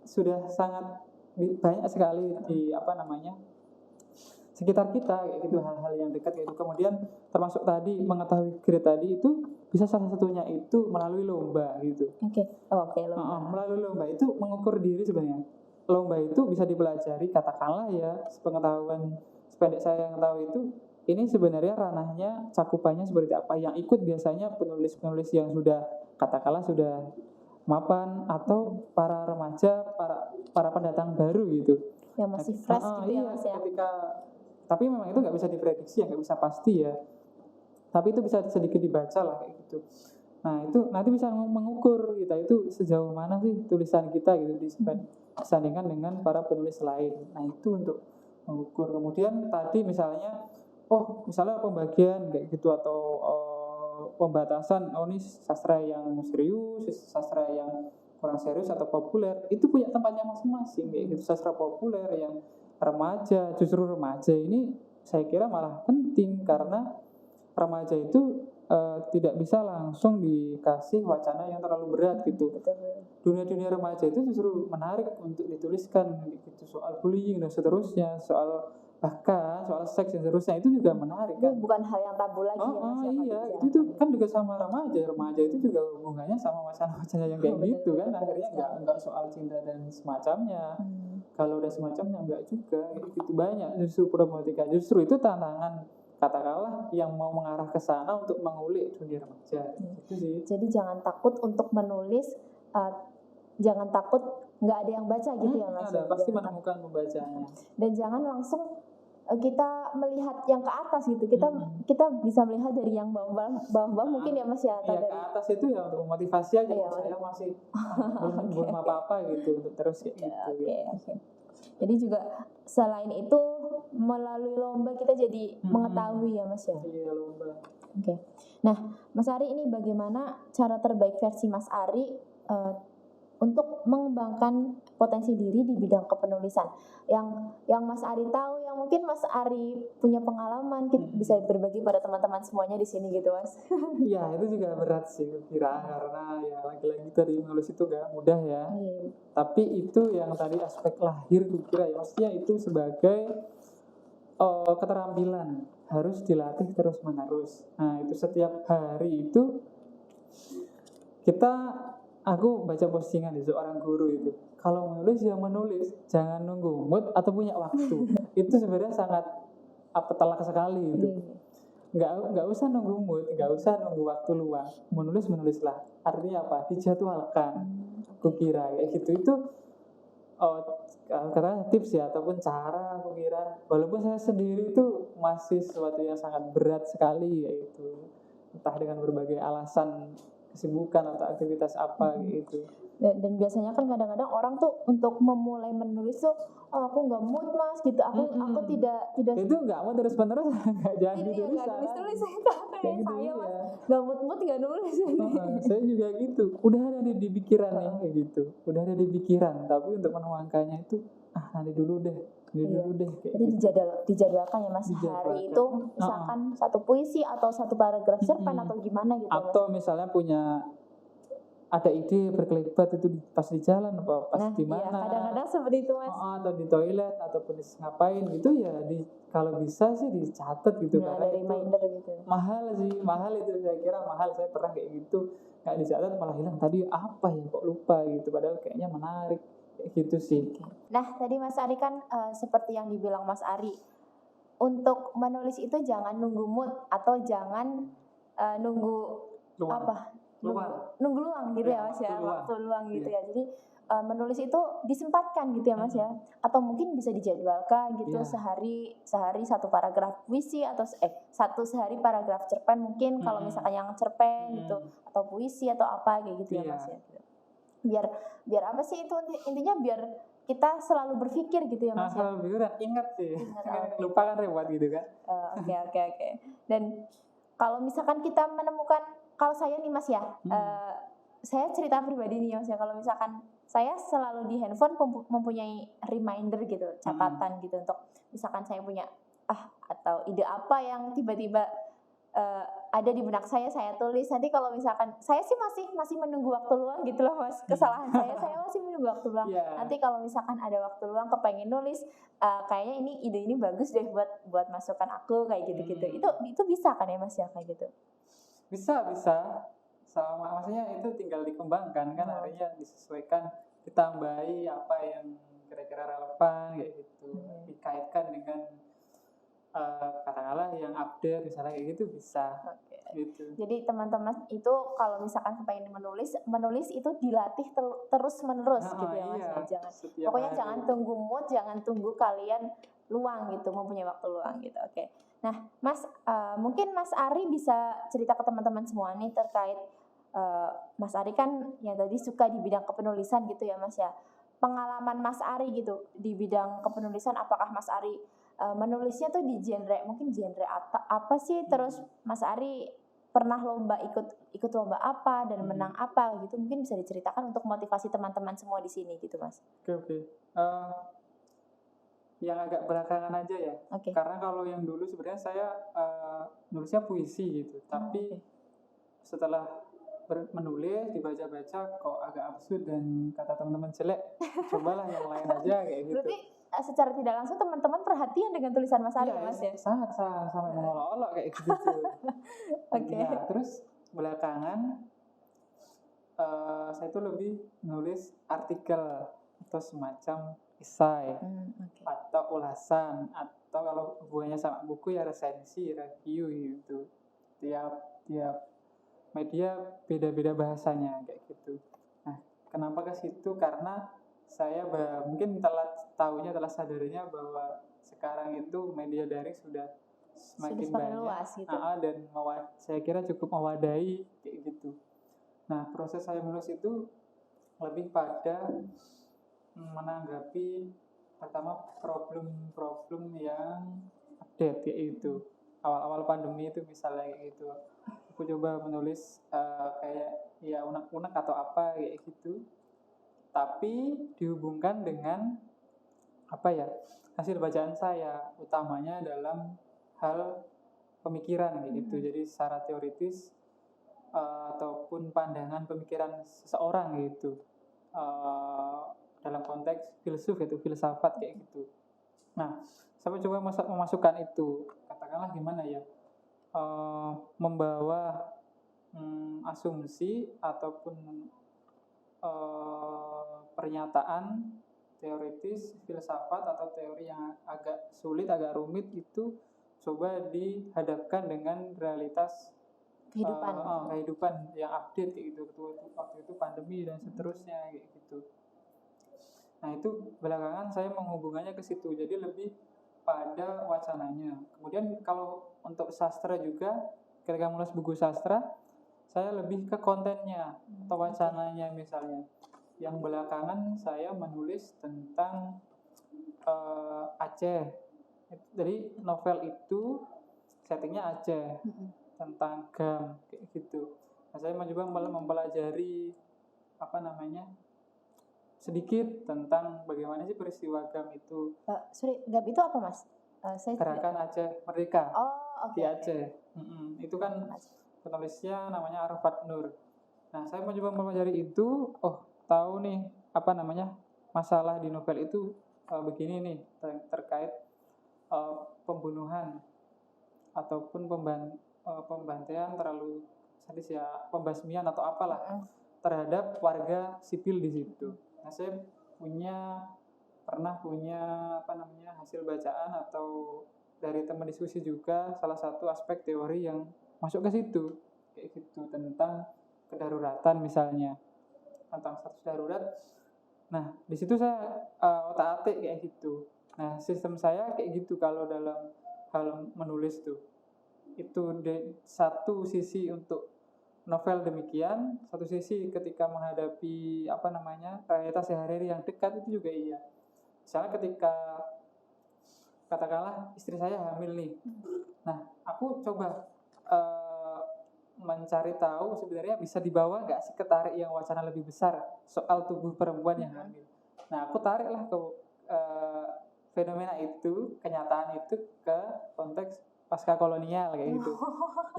sudah sangat banyak sekali di apa namanya sekitar kita kayak gitu, hal-hal yang dekat gitu. Kemudian termasuk tadi mengetahui grade tadi itu bisa salah satunya itu melalui lomba gitu. Lomba. Melalui lomba itu mengukur diri sebenarnya. Lomba itu bisa dipelajari, katakanlah ya, sepengetahuan sependek saya yang tahu itu, ini sebenarnya ranahnya, cakupannya seperti apa. Yang ikut biasanya penulis-penulis yang sudah katakanlah sudah mapan atau para remaja, para pendatang baru gitu. Yang masih fresh gitu ya Mas ya. Tapi memang itu nggak bisa diprediksi ya, nggak bisa pasti ya. Tapi itu bisa sedikit dibaca lah kayak gitu. Nah itu nanti bisa mengukur kita itu sejauh mana sih tulisan kita gitu disandingkan dengan para penulis lain. Nah itu untuk mengukur. Kemudian tadi misalnya pembagian kayak gitu atau pembatasan, ini sastra yang serius, sastra yang kurang serius atau populer, itu punya tempatnya masing-masing kayak gitu. Sastra populer yang remaja, justru remaja ini saya kira malah penting karena remaja itu tidak bisa langsung dikasih wacana yang terlalu berat gitu. Dunia remaja itu justru menarik untuk dituliskan gitu, soal bullying dan seterusnya, bahkan soal seks dan seterusnya, itu juga menarik kan. Bukan hal yang tabu lagi ya Mas. Iya, itu kan juga sama remaja itu juga hubungannya sama wacana-wacana yang kayak gitu kan. Akhirnya enggak soal cinta dan semacamnya. Kalau udah semacamnya enggak juga gitu, banyak justru problematika. Justru itu tantangan katakanlah yang mau mengarah ke sana untuk mengulik dunia remaja gitu sih. Jadi jangan takut untuk menulis, jangan takut nggak ada yang baca gitu ya Mas. Ada, pasti menemukan pembacanya. Dan jangan langsung kita melihat yang ke atas gitu. Kita bisa melihat dari yang bawah mungkin ya Mas ya. Iya, ke atas itu ya untuk memotivasi aja. Iya, Saya masih belum apa-apa gitu untuk terus kayak gitu. Oke. Jadi juga selain itu melalui lomba kita jadi mengetahui ya Mas ya. Iya, lomba. Oke. Nah, Mas Ari, ini bagaimana cara terbaik versi Mas Ari untuk mengembangkan potensi diri di bidang kepenulisan? Yang Mas Ari tahu, yang mungkin Mas Ari punya pengalaman, kita bisa berbagi pada teman-teman semuanya di sini gitu, Mas. Iya, itu juga berat sih kira karena ya lagi-lagi tadi menulis itu gak mudah ya. Tapi itu yang tadi aspek lahir kira ya, maksudnya itu sebagai keterampilan harus dilatih terus menerus. Nah itu setiap hari itu aku baca postingan di seorang guru itu, kalau menulis ya menulis, jangan nunggu mood atau punya waktu. Itu sebenarnya sangat telak sekali itu. Nggak usah nunggu mood, nggak usah nunggu waktu luang, menulislah. Artinya apa? Dijadwalkan. Kukira kayak gitu itu kata tips ya ataupun cara aku kira, walaupun saya sendiri itu masih sesuatu yang sangat berat sekali, yaitu entah dengan berbagai alasan kesibukan atau aktivitas apa gitu. Dan biasanya kan kadang-kadang orang tuh untuk memulai menulis tuh aku nggak mood Mas gitu, aku tidak itu nggak mau terus menerus nggak jadi tulis kayak gitu saya Mas nggak mood nggak nulis. Saya juga gitu, udah ada di pikiran nih kayak gitu, udah ada di pikiran, tapi untuk menuangkannya itu nanti dulu deh kayak jadi gitu. dijadwalkan ya Mas, hari itu misalkan satu puisi atau satu paragraf cerpen atau gimana gitu atau Mas. misalnya punya ada ide berkelibat itu pas di jalan apa pas di mana. Iya, kadang-kadang seperti itu Mas. Atau di toilet ataupun ngapain gitu ya, kalau bisa sih dicatat gitu, karena ada reminder gitu. Mahal itu, saya kira mahal. Saya pernah kayak gitu, nggak dicatat malah hilang tadi apa ya, kok lupa gitu, padahal kayaknya menarik kayak gitu sih. Nah tadi Mas Ari kan seperti yang dibilang Mas Ari, untuk menulis itu jangan nunggu mood atau jangan nunggu luang. Nunggu luang gitu ya Mas ya, waktu luang gitu ya. Jadi menulis itu disempatkan gitu ya Mas ya, atau mungkin bisa dijadwalkan gitu, sehari satu paragraf puisi atau sehari paragraf cerpen mungkin, kalau misalkan yang cerpen gitu, atau puisi atau apa kayak gitu ya Mas ya. Biar apa sih itu intinya, biar kita selalu berpikir gitu ya Mas. Selalu berpikir, ingat sih. Lupa kan repot gitu kan. Oke. Dan kalau misalkan kita menemukan, kalau saya nih Mas ya, saya cerita pribadi nih Mas ya, kalau misalkan saya selalu di handphone mempunyai reminder gitu, catatan gitu, untuk misalkan saya punya atau ide apa yang tiba-tiba ada di benak saya tulis. Nanti kalau misalkan saya sih masih menunggu waktu luang gitu loh Mas, kesalahan saya masih menunggu waktu luang. Nanti kalau misalkan ada waktu luang kepengen nulis, kayaknya ide ini bagus deh buat masukan aku kayak gitu-gitu. Itu bisa kan ya Mas ya kayak gitu? Bisa sama, maksudnya itu tinggal dikembangkan kan, akhirnya disesuaikan, ditambahi apa yang kira-kira relevan kayak gitu, dikaitkan dengan katakanlah yang update misalnya kayak gitu, bisa. Gitu. Jadi teman-teman itu kalau misalkan kepengen menulis itu dilatih terus menerus gitu ya Mas. Pokoknya jangan tunggu mood, jangan tunggu kalian luang gitu, mempunyai waktu luang gitu. Oke. Nah Mas, mungkin Mas Ari bisa cerita ke teman-teman semua nih terkait Mas Ari kan yang tadi suka di bidang kepenulisan gitu ya Mas ya. Pengalaman Mas Ari gitu di bidang kepenulisan, apakah Mas Ari menulisnya tuh di mungkin genre apa sih, terus Mas Ari pernah ikut lomba apa dan menang apa gitu, mungkin bisa diceritakan untuk motivasi teman-teman semua di sini gitu Mas. Oke. Yang agak belakangan aja ya. Karena kalau yang dulu sebenarnya saya nulisnya puisi gitu, tapi setelah menulis dibaca-baca kok agak absurd dan kata teman-teman jelek, cobalah yang lain aja kayak gitu. Berarti secara tidak langsung teman-teman perhatian dengan tulisan Mas Ari Mas ya? Sangat sampai mengolok-olok kayak gitu. Nah, terus belakangan saya tuh lebih nulis artikel atau semacam esai atau ulasan, atau kalau hubungannya sama buku ya resensi, review gitu. Tiap media beda-beda bahasanya kayak gitu. Nah, kenapa ke situ? Karena mungkin telah sadarinya bahwa sekarang itu media daring sudah semakin banyak luas gitu. dan saya kira cukup mewadahi kayak gitu. Nah, proses saya menulis itu lebih pada menanggapi pertama problem-problem yang update, yaitu awal-awal pandemi itu misalnya kayak gitu. Aku coba menulis kayak ya unek-unek atau apa kayak gitu, tapi dihubungkan dengan hasil bacaan saya, utamanya dalam hal pemikiran kayak gitu. Jadi secara teoritis ataupun pandangan pemikiran seseorang gitu, dalam konteks filsafat kayak gitu. Nah, saya coba memasukkan itu, katakanlah gimana ya, membawa asumsi ataupun pernyataan teoritis filsafat atau teori yang agak sulit, agak rumit itu coba dihadapkan dengan realitas kehidupan yang update kayak gitu. Waktu itu pandemi dan seterusnya kayak gitu. Nah, itu belakangan saya menghubungannya ke situ, jadi lebih pada wacananya. Kemudian kalau untuk sastra juga, ketika menulis buku sastra, saya lebih ke kontennya atau wacananya. Misalnya yang belakangan saya menulis tentang Aceh. Jadi novel itu settingnya Aceh, tentang GAM kayak gitu. Nah, saya mencoba mempelajari sedikit tentang bagaimana sih peristiwa GAM itu. GAM itu apa, Mas? Gerakan Aceh Merdeka. Di Aceh. Itu kan penulisnya namanya Arafat Nur. Nah, saya mencoba mempelajari itu, tahu nih masalah di novel itu begini nih, terkait pembunuhan ataupun pembantaian terlalu sadis ya, pembasmian atau apalah terhadap warga sipil di situ. Nah, saya pernah punya hasil bacaan atau dari teman diskusi juga, salah satu aspek teori yang masuk ke situ kayak gitu, tentang kedaruratan misalnya, tentang status darurat. Nah, di situ saya otak-atik kayak gitu. Nah, sistem saya kayak gitu kalau dalam hal menulis tuh. Itu satu sisi untuk novel demikian, satu sisi ketika menghadapi realitas sehari-hari yang dekat itu juga iya. Misalnya ketika katakanlah istri saya hamil nih. Nah, aku coba mencari tahu sebenarnya bisa dibawa nggak sih ketarik yang wacana lebih besar soal tubuh perempuan yang hamil. Nah, aku tariklah ke fenomena itu, kenyataan itu ke konteks pasca kolonial kayak gitu.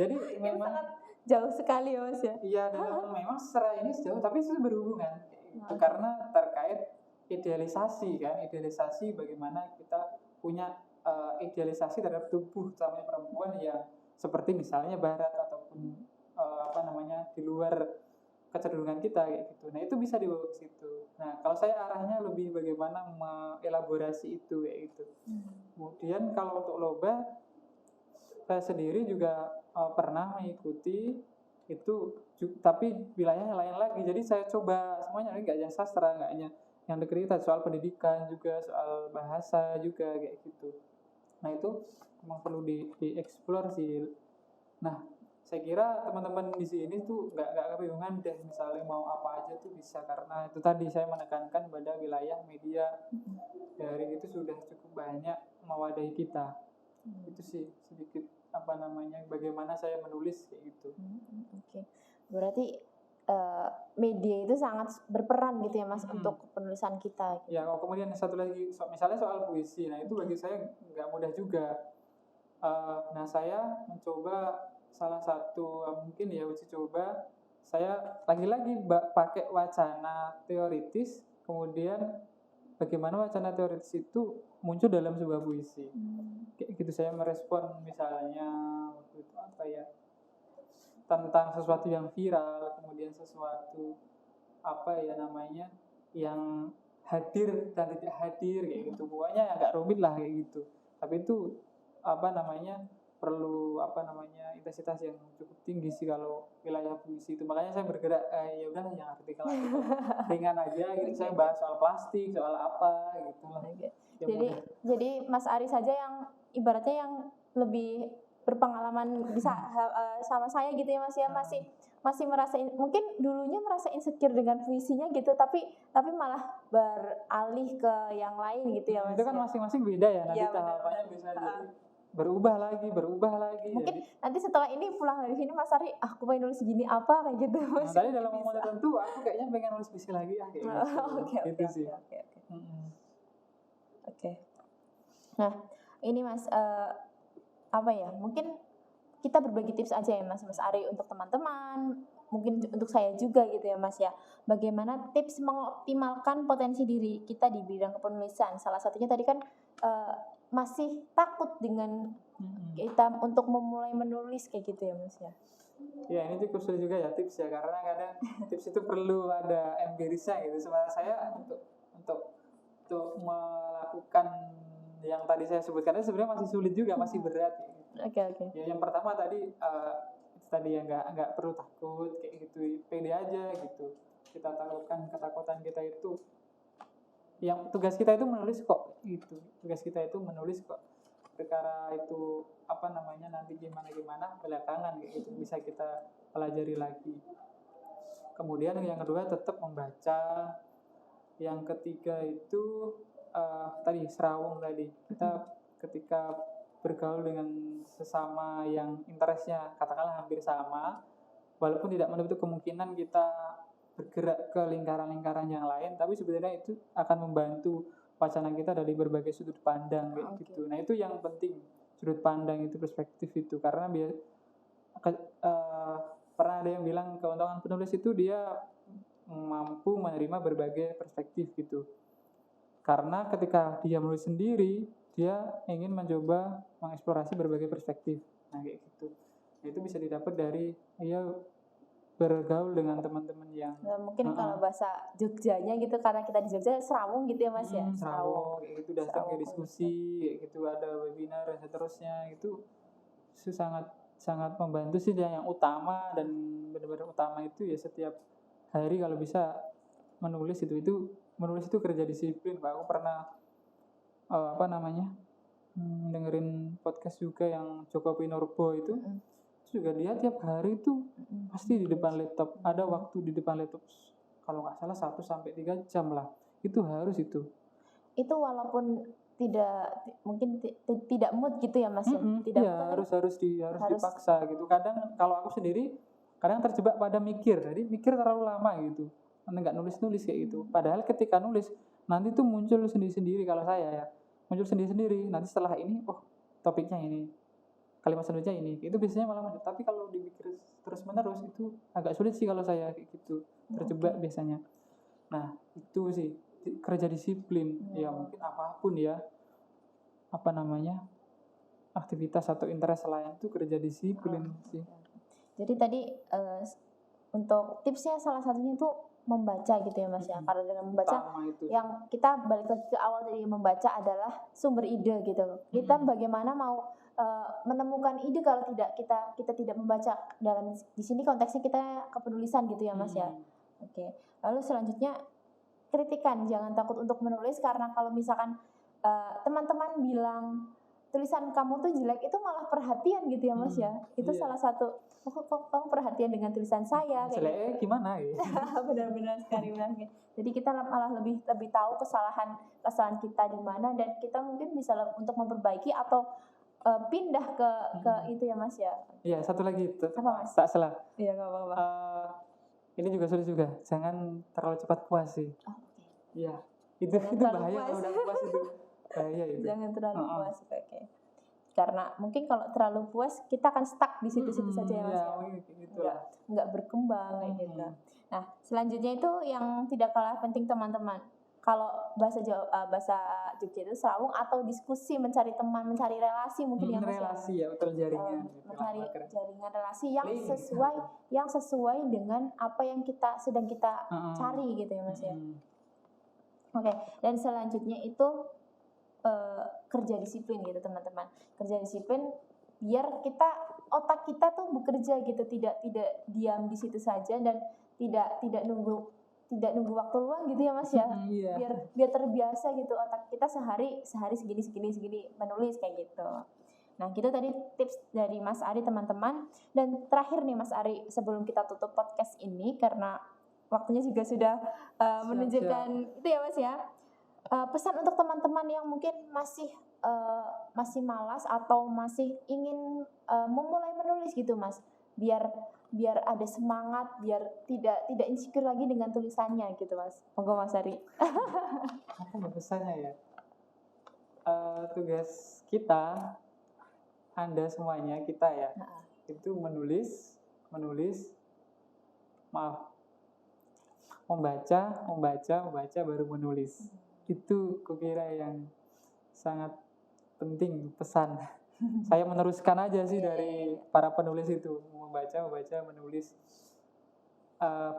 Jadi memang sangat jauh sekali ya, Mas ya. Iya, dalam memang secara ini jauh, tapi itu berhubungan. Itu karena terkait idealisasi bagaimana kita punya idealisasi terhadap tubuh utamanya perempuan yang seperti misalnya barat ataupun di luar kecenderungan kita kayak gitu. Nah, itu bisa dibawa ke situ. Nah, kalau saya arahnya lebih bagaimana mengelaborasi itu kayak gitu. Kemudian kalau untuk lomba, saya sendiri juga pernah mengikuti itu, tapi wilayahnya lain lagi. Jadi saya coba semuanya, nggak hanya sastra, nggak hanya yang dekat, soal pendidikan juga, soal bahasa juga kayak gitu. Nah, itu memang perlu dieksplor sih. Nah, saya kira teman-teman di sini tuh nggak kebingungan deh, misalnya mau apa aja tuh bisa, karena itu tadi saya menekankan pada wilayah media daring itu sudah cukup banyak mewadahi kita. Itu sih sedikit bagaimana saya menulis kayak gitu. Oke. Berarti media itu sangat berperan gitu ya, Mas, untuk penulisan kita. Ya, kemudian satu lagi, misalnya soal puisi. Nah, itu bagi saya nggak mudah juga. Nah, saya mencoba salah satu mungkin ya uji coba, saya lagi-lagi pakai wacana teoritis, kemudian bagaimana wacana teoritis itu muncul dalam sebuah puisi. Kayak gitu saya merespon misalnya waktu itu tentang sesuatu yang viral, kemudian sesuatu yang hadir dan tidak hadir kayak gitu. Pokoknya agak rumit lah kayak gitu. Tapi itu perlu intensitas yang cukup tinggi sih kalau wilayah puisi itu. Makanya saya bergerak ya udah yang artikel ringan aja gitu. Saya bahas soal plastik, soal apa gitu lah. Jadi Mas Ari saja yang ibaratnya yang lebih berpengalaman bisa sama saya gitu ya Mas ya, masih merasa mungkin dulunya merasa insecure dengan puisinya gitu, tapi malah beralih ke yang lain gitu ya Mas. Itu kan masing-masing beda ya, nanti Ya, tahapannya bisa jadi berubah lagi. Mungkin nanti setelah ini pulang dari sini Mas Ari, aku pengen nulis gini apa kayak gitu. Nah, tadi dalam momen tertentu aku kayaknya pengen nulis puisi lagi kayak gitu. Oke. Nah, ini Mas mungkin kita berbagi tips aja ya Mas Ari untuk teman-teman, mungkin untuk saya juga gitu ya Mas ya. Bagaimana tips mengoptimalkan potensi diri kita di bidang kepenulisan? Salah satunya tadi kan masih takut dengan kita untuk memulai menulis kayak gitu ya Mas ya. Ya ini cukup sulit juga ya tips ya, karena kadang tips itu perlu ada empirisnya gitu. Sebenarnya saya untuk melakukan yang tadi saya sebutkan itu sebenarnya masih sulit juga, masih berat. Oke. Ya, yang pertama tadi ya nggak perlu takut kayak gitu, pede aja gitu. Kita taruhkan ketakutan kita itu, yang tugas kita itu menulis kok gitu. Tugas kita itu menulis kok. Perkara itu nanti gimana belakangan kayak gitu bisa kita pelajari lagi. Kemudian yang kedua tetap membaca. Yang ketiga itu tadi serawung tadi. Kita ketika bergaul dengan sesama yang interestnya katakanlah hampir sama, walaupun tidak menutup kemungkinan kita bergerak ke lingkaran-lingkaran yang lain, tapi sebenarnya itu akan membantu wacana kita dari berbagai sudut pandang kayak gitu. Nah itu yang penting, sudut pandang itu, perspektif itu, karena pernah ada yang bilang keuntungan penulis itu dia mampu menerima berbagai perspektif gitu. Karena ketika dia menulis sendiri, dia ingin mencoba mengeksplorasi berbagai perspektif. Nah kayak gitu. Nah, itu bisa didapat dari bergaul dengan teman-teman yang mungkin kalau bahasa Jogjanya gitu, karena kita di Jogja serawung gitu ya Mas ya. Serawung kayak gitu, datang ke diskusi kayak gitu, ada webinar dan seterusnya, itu sangat membantu sih. Yang utama dan benar-benar utama itu ya setiap hari kalau bisa menulis menulis itu kerja disiplin Pak. Aku pernah dengerin podcast juga yang Joko Pinurbo itu juga dia tiap hari itu pasti di depan laptop, ada waktu di depan laptop kalau nggak salah 1-3 jam lah, itu harus itu walaupun tidak mood gitu ya Mas ya. Tidak harus dipaksa gitu. Kadang kalau aku sendiri kadang terjebak pada mikir terlalu lama gitu, nggak nulis kayak gitu. Padahal ketika nulis nanti tuh muncul sendiri-sendiri. Kalau saya ya muncul sendiri-sendiri, nanti setelah ini topiknya ini, kalimat selanjutnya ini, itu biasanya malah lanjut. Tapi kalau dipikir terus menerus itu agak sulit sih kalau saya kayak gitu, terjebak biasanya. Nah itu sih kerja disiplin. Ya mungkin apapun ya aktivitas atau interest lain itu kerja disiplin sih. Jadi tadi untuk tipsnya salah satunya itu membaca gitu ya Mas ya. Karena dengan membaca yang kita balik lagi ke awal dari membaca adalah sumber ide gitu. Kita bagaimana mau menemukan ide kalau kita tidak membaca. Di sini konteksnya kita kepenulisan gitu ya Mas ya. Oke. Lalu selanjutnya kritikan, jangan takut untuk menulis, karena kalau misalkan teman-teman bilang tulisan kamu tuh jelek, itu malah perhatian gitu ya Mas ya. Itu salah satu, kamu perhatian dengan tulisan saya jelek gimana ya. Benar-benar sekali benar. Jadi kita malah lebih tahu kesalahan kita di mana, dan kita mungkin bisa untuk memperbaiki atau pindah ke itu ya Mas ya. Iya, satu lagi apa Mas? Tak salah. Iya, enggak apa-apa. Ini juga sulit juga, jangan terlalu cepat puas sih. Iya. Itu bahaya kalau udah puas itu. Bahaya itu. Jangan terlalu puas, oke. Karena mungkin kalau terlalu puas kita akan stuck di situ-situ saja ya Mas ya. Enggak berkembang kayak gitu. Nah, selanjutnya itu yang tidak kalah penting teman-teman. Kalau bahasa Jogja itu serawung atau diskusi, mencari teman, mencari relasi mungkin ya Mas ya. Relasi ya, betul, jaringan. Mencari jaringan relasi yang sesuai dengan apa yang sedang kita cari gitu ya Mas ya. Oke, dan selanjutnya itu kerja disiplin gitu teman-teman. Kerja disiplin biar otak kita tuh bekerja gitu, tidak diam di situ saja dan tidak nunggu waktu luang gitu ya Mas ya. Iya. Biar terbiasa gitu otak kita sehari segini menulis kayak gitu. Nah, gitu tadi tips dari Mas Ari teman-teman. Dan terakhir nih Mas Ari, sebelum kita tutup podcast ini karena waktunya juga sudah menunjukkan itu ya Mas ya. Pesan untuk teman-teman yang mungkin masih malas atau masih ingin memulai menulis gitu Mas. Biar ada semangat, biar tidak insecure lagi dengan tulisannya gitu Mas. Monggo Mas Ari. Apa ya pesannya ya? Tugas kita, Anda semuanya, kita ya, itu menulis, membaca baru menulis. Itu kukira yang sangat penting pesan. Saya meneruskan aja sih dari para penulis itu, membaca, menulis.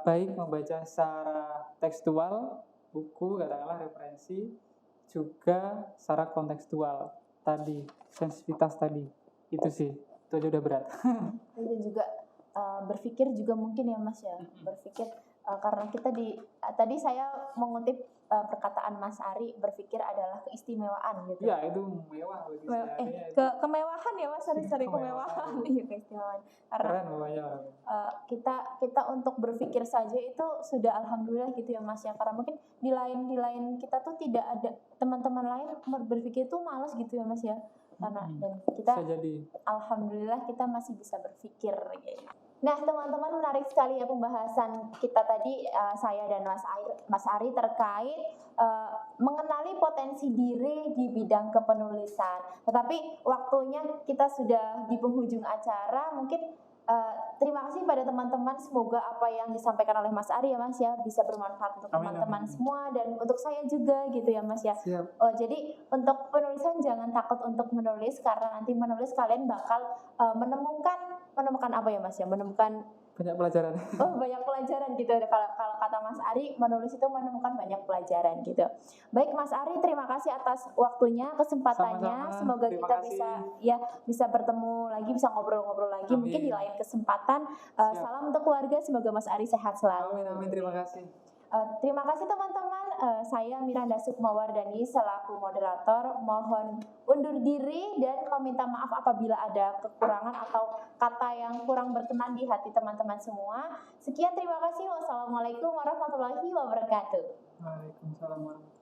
Baik membaca secara tekstual, buku, katakanlah referensi, juga secara kontekstual tadi, sensitivitas tadi. Itu sih, itu aja udah berat. Dan juga berpikir juga mungkin ya Mas ya, berpikir karena kita tadi saya mengutip perkataan Mas Ari, berpikir adalah keistimewaan gitu. Ya itu mewah bagi saya. Kemewahan ya Mas, sorry kemewahan. Iya keistimewaan. Karena keren pokoknya. Kita untuk berpikir saja itu sudah alhamdulillah gitu ya Mas ya. Karena mungkin di lain kita tuh tidak ada teman-teman lain berpikir tuh malas gitu ya Mas ya. Karena dan kita alhamdulillah kita masih bisa berpikir gitu. Nah teman-teman, menarik sekali ya pembahasan kita tadi, saya dan Mas Ari terkait mengenali potensi diri di bidang kepenulisan. Tetapi waktunya kita sudah di penghujung acara. Mungkin terima kasih pada teman-teman, semoga apa yang disampaikan oleh Mas Ari ya Mas ya bisa bermanfaat untuk teman-teman semua dan untuk saya juga gitu ya Mas ya. Jadi untuk penulisan jangan takut untuk menulis, karena nanti menulis kalian bakal menemukan apa ya Mas ya, menemukan banyak pelajaran. Banyak pelajaran gitu. Kalau kata Mas Ari, menulis itu menemukan banyak pelajaran gitu. Baik Mas Ari, terima kasih atas waktunya, kesempatannya. Sama-sama. Semoga kita bisa bertemu lagi, bisa ngobrol-ngobrol lagi. Amin. Mungkin di lain kesempatan. Salam untuk keluarga, semoga Mas Ari sehat selalu. Amin, terima kasih. Terima kasih teman-teman. Saya Miranda Sukmawardani selaku moderator. Mohon undur diri dan meminta maaf apabila ada kekurangan atau kata yang kurang berkenan di hati teman-teman semua. Sekian, terima kasih. Wassalamualaikum warahmatullahi wabarakatuh. Waalaikumsalam warahmatullahi wabarakatuh.